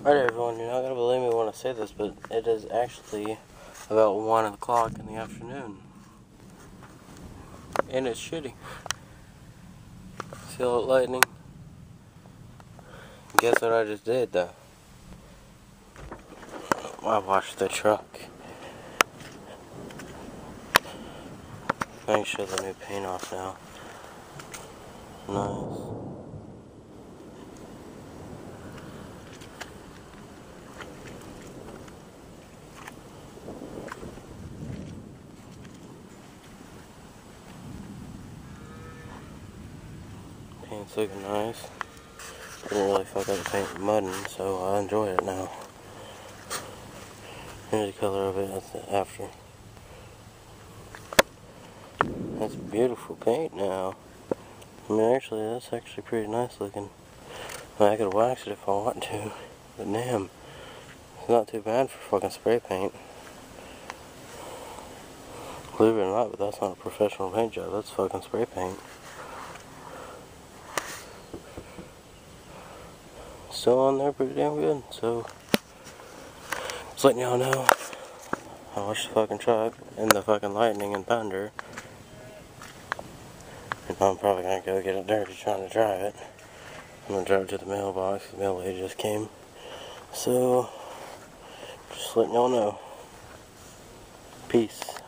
Alright everyone, you're not going to believe me when I say this, but it is actually about 1 o'clock in the afternoon. And it's shitty. Feel it lightning. Guess what I just did though? I washed the truck. I can show the new paint off now. Nice. Paint's looking nice. Didn't really fuck up the paint with mudding, so I enjoy it now. Here's the color of it after. That's beautiful paint now. I mean, actually, that's actually pretty nice looking. I could wax it if I want to, but damn, it's not too bad for fucking spray paint. Believe it or not, but that's not a professional paint job, that's fucking spray paint. Still on there pretty damn good, so just letting y'all know I washed the fucking truck in the fucking lightning and thunder. And I'm probably gonna go get it dirty trying to dry it. I'm gonna drive it to the mailbox, the mail lady just came. So, just letting y'all know. Peace.